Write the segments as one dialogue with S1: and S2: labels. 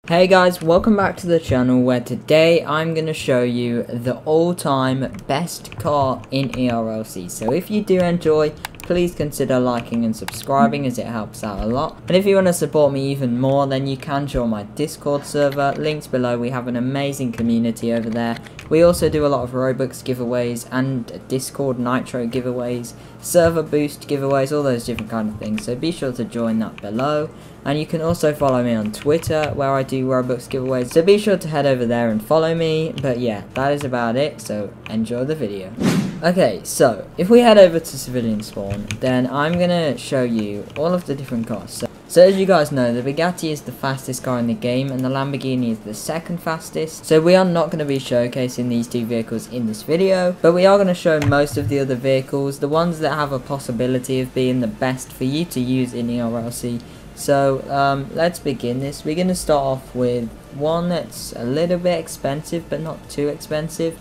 S1: Hey guys, welcome back to the channel where today I'm going to show you the all-time best car in ERLC. So if you do enjoy, please consider liking and subscribing as it helps out a lot. And if you want to support me even more, then you can join my Discord server, links below. We have an amazing community over there. We also do a lot of Robux giveaways and Discord Nitro giveaways, server boost giveaways, all those different kind of things. So be sure to join that below. And you can also follow me on Twitter where I do Robux giveaways. So be sure to head over there and follow me. But yeah, that is about it. So enjoy the video. Okay, so if we head over to civilian spawn, then I'm going to show you all of the different cars. So as you guys know, the Bugatti is the fastest car in the game and the Lamborghini is the second fastest. So we are not going to be showcasing these two vehicles in this video, but we are going to show most of the other vehicles, the ones that have a possibility of being the best for you to use in ERLC. So let's begin this. We're going to start off with one that's a little bit expensive but not too expensive.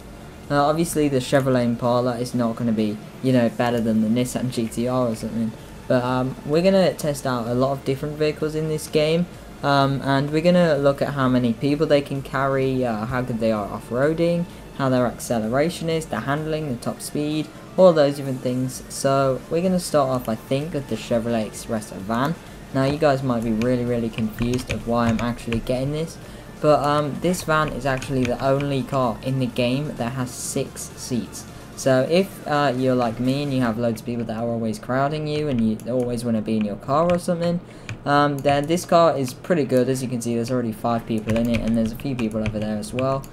S1: Obviously the Chevrolet Impala is not going to be, you know, better than the Nissan GTR or something. But we're going to test out a lot of different vehicles in this game. And we're going to look at how many people they can carry, how good they are off-roading, how their acceleration is, the handling, the top speed, all those different things. So we're going to start off, I think, with the Chevrolet Express van. Now you guys might be really confused of why I'm actually getting this. But this van is actually the only car in the game that has 6 seats. So if you're like me and you have loads of people that are always crowding you and you always want to be in your car or something, then this car is pretty good. As you can see, there's already 5 people in it and there's a few people over there as well.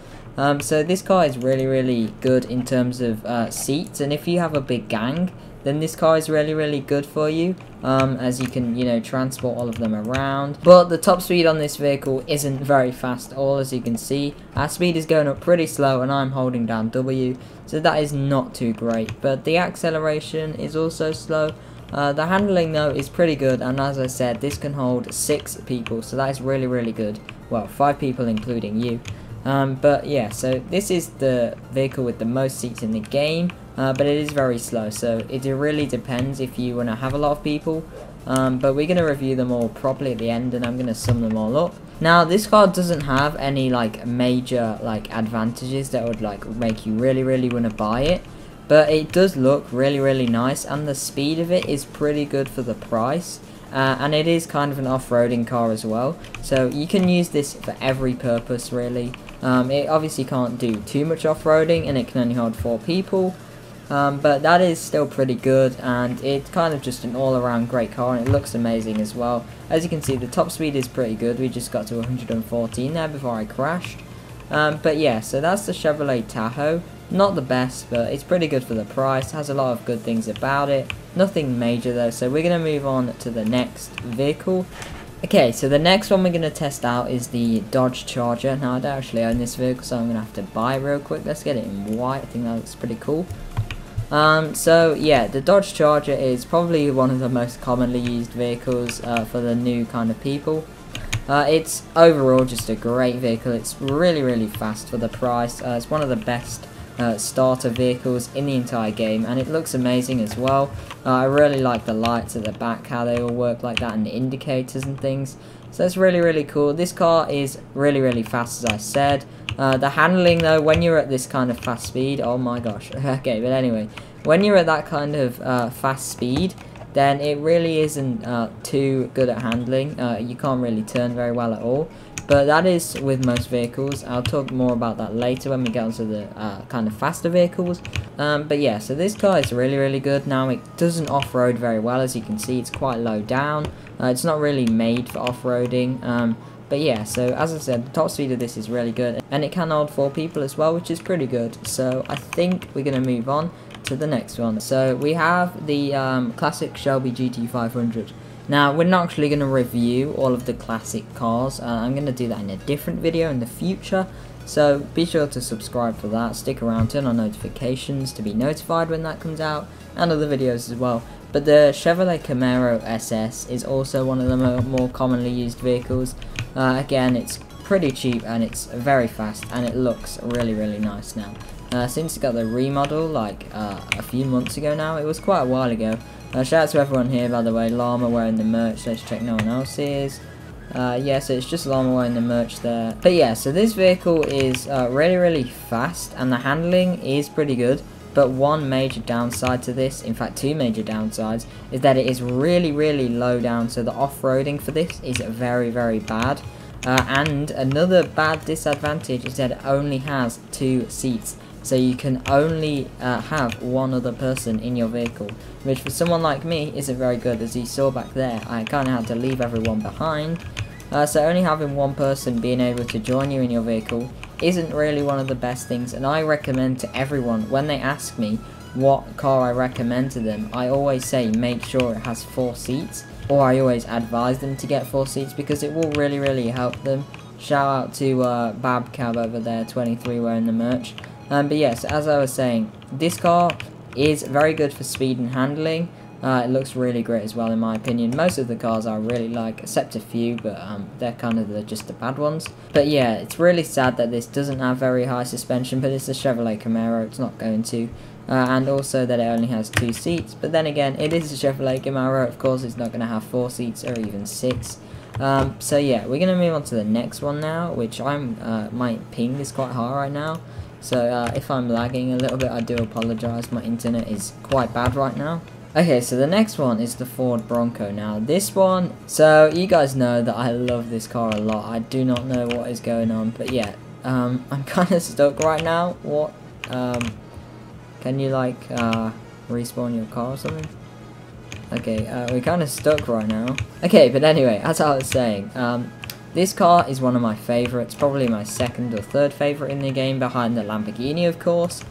S1: So this car is really good in terms of seats, and if you have a big gang, then this car is really good for you, as you can, you know, transport all of them around. But the top speed on this vehicle isn't very fast at all. As you can see, our speed is going up pretty slow and I'm holding down W, so that is not too great. But the acceleration is also slow. The handling though is pretty good, and as I said, this can hold 6 people, so that is really good. Well, 5 people including you. But yeah, so this is the vehicle with the most seats in the game, but it is very slow, so it really depends if you want to have a lot of people. But we're going to review them all properly at the end, and I'm going to sum them all up. Now, this car doesn't have any like major like advantages that would like make you really want to buy it, but it does look really nice, and the speed of it is pretty good for the price. And it is kind of an off-roading car as well, so you can use this for every purpose really. It obviously can't do too much off-roading and it can only hold 4 people, but that is still pretty good, and it's kind of just an all-around great car, and it looks amazing as well. As you can see, the top speed is pretty good. We just got to 114 there before I crashed. But yeah, so that's the Chevrolet Tahoe. Not the best, but it's pretty good for the price. Has a lot of good things about it. Nothing major though, so we're going to move on to the next vehicle. Okay, so the next one we're going to test out is the Dodge Charger. Now I don't actually own this vehicle, so I'm going to have to buy it real quick. Let's get it in white. I think that looks pretty cool. So yeah, the Dodge Charger is probably one of the most commonly used vehicles for the new kind of people. It's overall just a great vehicle. It's really fast for the price. It's one of the best starter vehicles in the entire game, and it looks amazing as well. I really like the lights at the back, how they all work like that, and the indicators and things. So it's really cool. This car is really fast, as I said. The handling though, when you're at this kind of fast speed, oh my gosh. Okay, but anyway, when you're at that kind of fast speed, then it really isn't too good at handling. You can't really turn very well at all. But that is with most vehicles. I'll talk more about that later when we get onto the kind of faster vehicles. But yeah, so this car is really good. Now, it doesn't off-road very well. As you can see, it's quite low down. It's not really made for off-roading. But yeah, so as I said, the top speed of this is really good, and it can hold 4 people as well, which is pretty good. So I think we're going to move on to the next one. So we have the classic Shelby GT500. Now, we're not actually going to review all of the classic cars. I'm going to do that in a different video in the future, so be sure to subscribe for that. Stick around, turn on notifications to be notified when that comes out, and other videos as well. But the Chevrolet Camaro SS is also one of the more commonly used vehicles. Again, it's pretty cheap and it's very fast, and it looks really nice now. Since it got the remodel like a few months ago now, it was quite a while ago. Shout out to everyone here, by the way. Llama wearing the merch. Let's check no one else is. Yeah, so it's just Lawnmower in the merch there. But yeah, so this vehicle is really fast, and the handling is pretty good. But one major downside to this, in fact 2 major downsides, is that it is really low down. So the off-roading for this is very bad. And another bad disadvantage is that it only has 2 seats. So you can only have one other person in your vehicle, which for someone like me isn't very good. As you saw back there, I kind of had to leave everyone behind. So only having one person being able to join you in your vehicle isn't really one of the best things, and I recommend to everyone, when they ask me what car I recommend to them, I always say make sure it has 4 seats, or I always advise them to get 4 seats, because it will really help them. Shout out to Babcab over there, 23, wearing the merch. But yes, as I was saying, this car is very good for speed and handling. It looks really great as well, in my opinion. Most of the cars I really like, except a few, but they're kind of just the bad ones. But yeah, it's really sad that this doesn't have very high suspension, but it's a Chevrolet Camaro, it's not going to. And also that it only has 2 seats. But then again, it is a Chevrolet Camaro, of course it's not going to have 4 seats or even 6. So yeah, we're going to move on to the next one now, which my ping is quite high right now. So if I'm lagging a little bit, I do apologise, my internet is quite bad right now. Okay, so the next one is the Ford Bronco. Now, this one, so you guys know that I love this car a lot. I do not know what is going on, but yeah, I'm kind of stuck right now. What, can you, like, respawn your car or something? Okay, we're kind of stuck right now. Okay, but anyway, as I was saying, this car is one of my favourites, probably my 2nd or 3rd favourite in the game, behind the Lamborghini, of course.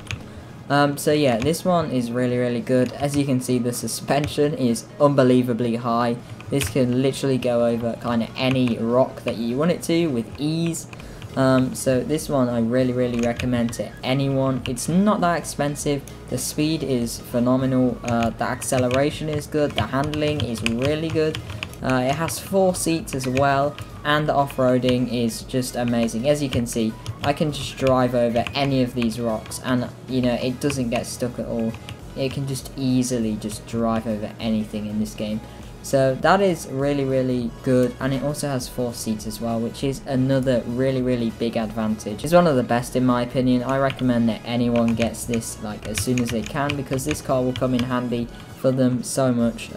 S1: So yeah, this one is really good. As you can see, the suspension is unbelievably high. This can literally go over kind of any rock that you want it to with ease. So this one I really recommend to anyone. It's not that expensive, the speed is phenomenal, the acceleration is good, the handling is really good. It has 4 seats as well, and the off-roading is just amazing. As you can see, I can just drive over any of these rocks, and you know, it doesn't get stuck at all. It can just easily just drive over anything in this game. So that is really good, and it also has 4 seats as well, which is another really big advantage. It's one of the best in my opinion. I recommend that anyone gets this like as soon as they can, because this car will come in handy for them so much.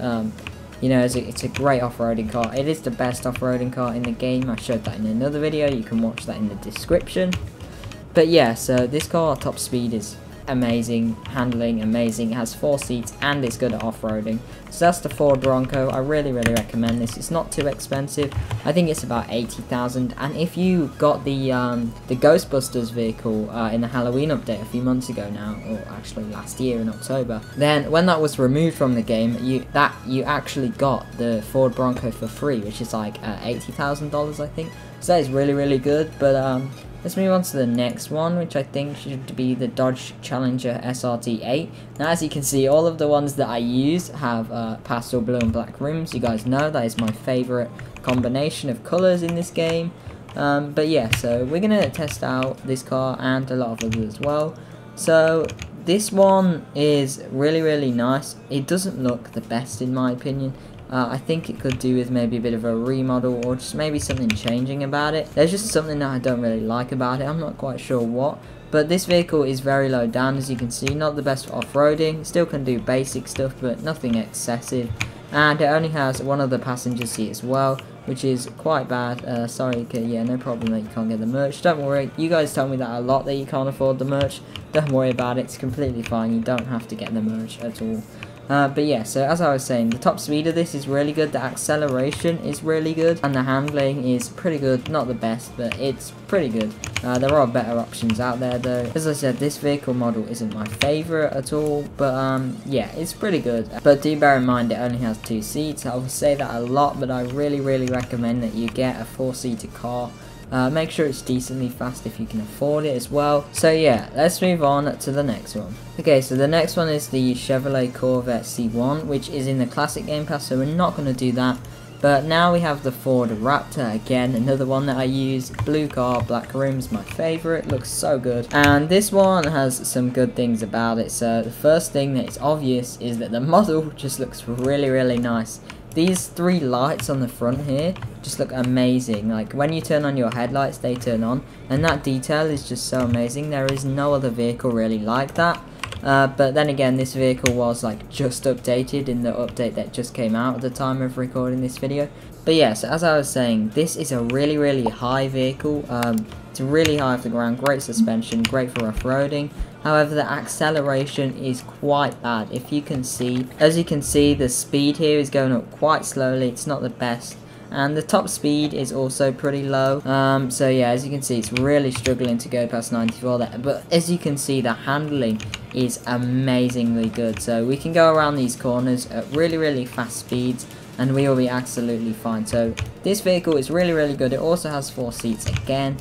S1: You know, it's a great off-roading car. It is the best off-roading car in the game. I showed that in another video. You can watch that in the description. But yeah, so this car, top speed is amazing, handling amazing, it has 4 seats, and it's good at off-roading. So that's the Ford Bronco. I really recommend this. It's not too expensive. I think it's about 80,000. And if you got the Ghostbusters vehicle in the Halloween update a few months ago now, or actually last year in October, then when that was removed from the game, you actually got the Ford Bronco for free, which is like $80,000, I think. So that is really good. But let's move on to the next one, which I think should be the Dodge Challenger SRT8. Now, as you can see, all of the ones that I use have pastel blue and black rims. You guys know that is my favourite combination of colours in this game. But yeah, so we're going to test out this car and a lot of others as well. So this one is really nice. It doesn't look the best in my opinion. I think it could do with maybe a bit of a remodel, or just maybe something changing about it. There's just something that I don't really like about it. I'm not quite sure what. But this vehicle is very low down, as you can see. Not the best for off-roading. Still can do basic stuff, but nothing excessive. And it only has one other passenger seat as well, which is quite bad. Sorry, yeah, no problem that you can't get the merch. Don't worry, you guys tell me that a lot, that you can't afford the merch. Don't worry about it, it's completely fine. You don't have to get the merch at all. But yeah, so as I was saying, the top speed of this is really good, the acceleration is really good, and the handling is pretty good. Not the best, but it's pretty good. There are better options out there though. As I said, this vehicle model isn't my favourite at all, but yeah, it's pretty good. But do bear in mind it only has 2 seats. I will say that a lot, but I really recommend that you get a 4-seater car. Make sure it's decently fast if you can afford it as well. So yeah, let's move on to the next one. Okay, so the next one is the Chevrolet Corvette C1, which is in the Classic Game Pass, so we're not going to do that. But now we have the Ford Raptor, again, another one that I use. Blue car, black rims, my favourite, looks so good. And this one has some good things about it. So the first thing that is obvious is that the model just looks really nice. these 3 lights on the front here just look amazing. Like when you turn on your headlights, they turn on, and that detail is just so amazing. There is no other vehicle really like that. But then again, this vehicle was like just updated in the update that just came out at the time of recording this video. But yes, as I was saying, this is a really high vehicle. It's really high off the ground, great suspension, great for off-roading. However, the acceleration is quite bad. If you can see, as you can see, the speed here is going up quite slowly. It's not the best. And the top speed is also pretty low. So yeah, as you can see, it's really struggling to go past 94 there. But as you can see, the handling is amazingly good. So we can go around these corners at really fast speeds, and we will be absolutely fine. So this vehicle is really good. It also has 4 seats again.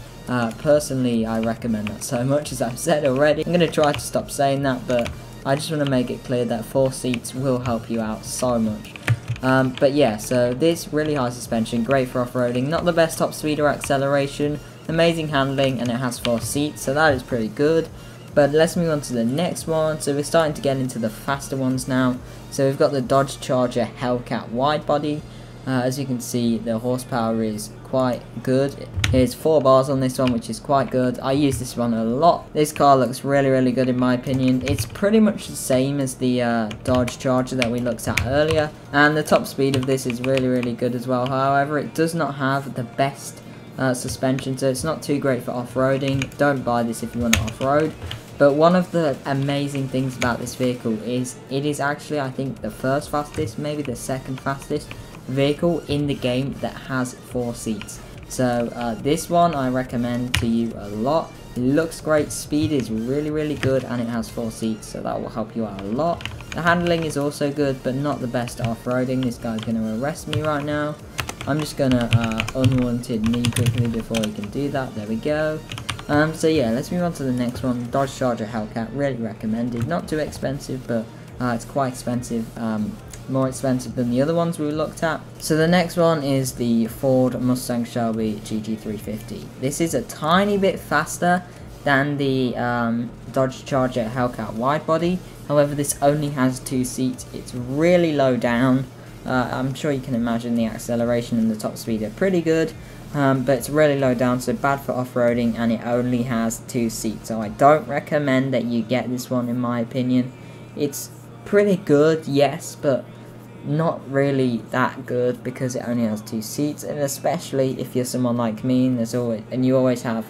S1: Personally, I recommend that so much, as I've said already. I'm going to try to stop saying that, but I just want to make it clear that 4 seats will help you out so much. But yeah, so this really high suspension, great for off-roading, not the best top speed or acceleration, amazing handling, and it has 4 seats, so that is pretty good. But let's move on to the next one. So we're starting to get into the faster ones now. So we've got the Dodge Charger Hellcat wide body. As you can see, the horsepower is quite good. There's 4 bars on this one, which is quite good. I use this one a lot. This car looks really good in my opinion. It's pretty much the same as the Dodge Charger that we looked at earlier, and the top speed of this is really good as well. However, it does not have the best suspension, so it's not too great for off-roading. Don't buy this if you want to off-road. But one of the amazing things about this vehicle is it is actually, I think, the first fastest, maybe the second fastest vehicle in the game that has 4 seats. So this one I recommend to you a lot. It looks great, speed is really good, and it has 4 seats, so that will help you out a lot. The handling is also good, but not the best off-roading. This guy's going to arrest me right now. I'm just going to unwanted me quickly before he can do that. There we go. So yeah, let's move on to the next one. Dodge Charger Hellcat, really recommended. Not too expensive, but it's quite expensive. More expensive than the other ones we looked at. So the next one is the Ford Mustang Shelby GT350. This is a tiny bit faster than the Dodge Charger Hellcat wide body. However, this only has 2 seats. It's really low down. I'm sure you can imagine the acceleration and the top speed are pretty good. But it's really low down, so bad for off-roading, and it only has 2 seats. So I don't recommend that you get this one, in my opinion. It's pretty good, yes, but not really that good because it only has 2 seats, and especially if you're someone like me and you always have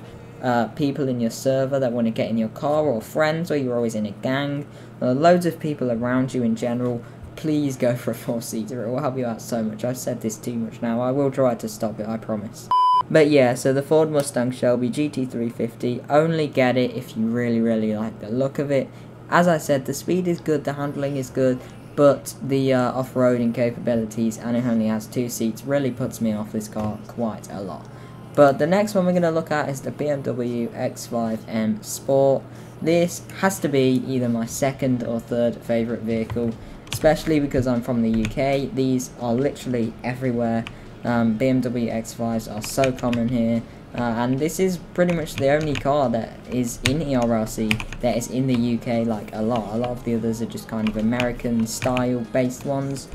S1: people in your server that want to get in your car, or friends, or you're always in a gang, loads of people around you in general. Please go for a 4-seater, it will help you out so much. I've said this too much now, I will try to stop it, I promise. But yeah, so the Ford Mustang Shelby GT350, only get it if you really like the look of it. As I said, the speed is good, the handling is good, but the off-roading capabilities, and it only has 2 seats, really puts me off this car quite a lot. But the next one we're going to look at is the BMW X5M Sport. This has to be either my 2nd or 3rd favourite vehicle, especially because I'm from the UK. These are literally everywhere. BMW X5s are so common here. And this is pretty much the only car that is in ERLC that is in the UK, like a lot of the others are just kind of American style based ones.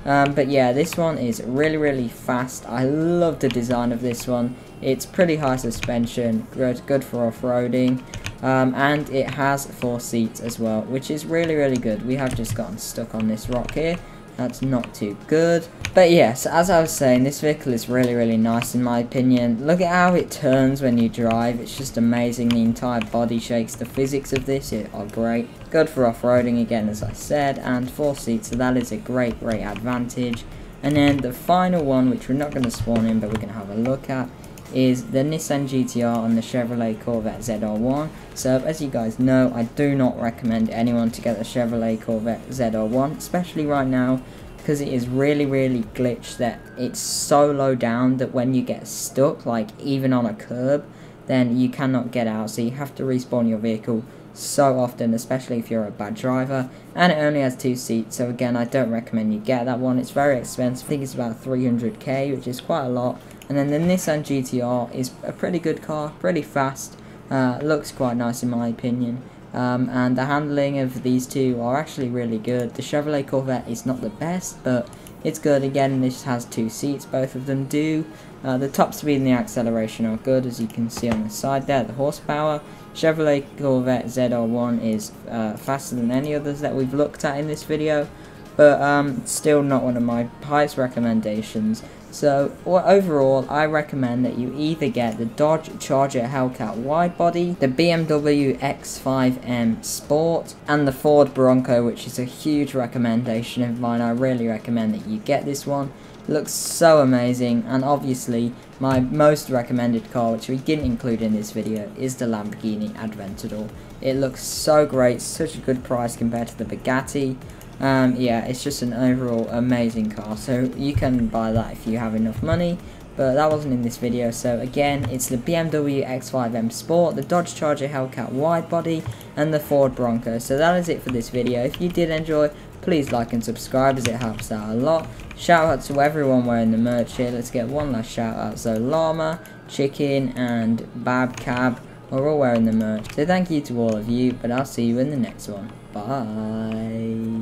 S1: But yeah, this one is really fast. I love the design of this one. It's pretty high suspension, good for off-roading, and it has 4 seats as well, which is really good. We have just gotten stuck on this rock here. That's not too good. But yes, as I was saying, this vehicle is really nice in my opinion. Look at how it turns when you drive. It's just amazing. The entire body shakes. The physics of this are great. Good for off-roading again, as I said, and 4 seats, so that is a great advantage. And then the final one, which we're not going to spawn in, but we're going to have a look at, is the Nissan GTR and the Chevrolet Corvette ZR1. So as you guys know, I do not recommend anyone to get the Chevrolet Corvette ZR1, especially right now, because it is really glitched, that it's so low down that when you get stuck, like even on a curb, then you cannot get out, so you have to respawn your vehicle so often, especially if you're a bad driver. And it only has 2 seats, so again, I don't recommend you get that one. It's very expensive. I think it's about 300k, which is quite a lot. And then the Nissan GTR is a pretty good car, pretty fast, looks quite nice in my opinion. And the handling of these two are actually really good. The Chevrolet Corvette is not the best, but it's good. Again, this has 2 seats, both of them do. The top speed and the acceleration are good, as you can see on the side there. The horsepower, Chevrolet Corvette ZR1 is faster than any others that we've looked at in this video, but still not one of my highest recommendations. So overall, I recommend that you either get the Dodge Charger Hellcat widebody, the BMW X5M Sport, and the Ford Bronco, which is a huge recommendation of mine. I really recommend that you get this one. It looks so amazing, and obviously my most recommended car, which we didn't include in this video, is the Lamborghini Aventador. It looks so great, such a good price compared to the Bugatti. Yeah, it's just an overall amazing car, so you can buy that if you have enough money, but that wasn't in this video. So again, it's the BMW X5M Sport, the Dodge Charger Hellcat widebody, and the Ford Bronco. So that is it for this video. If you did enjoy, please like and subscribe, as it helps out a lot. Shout out to everyone wearing the merch here. Let's get one last shout out. So Llama, Chicken, and Babcab are all wearing the merch. So thank you to all of you, but I'll see you in the next one. Bye.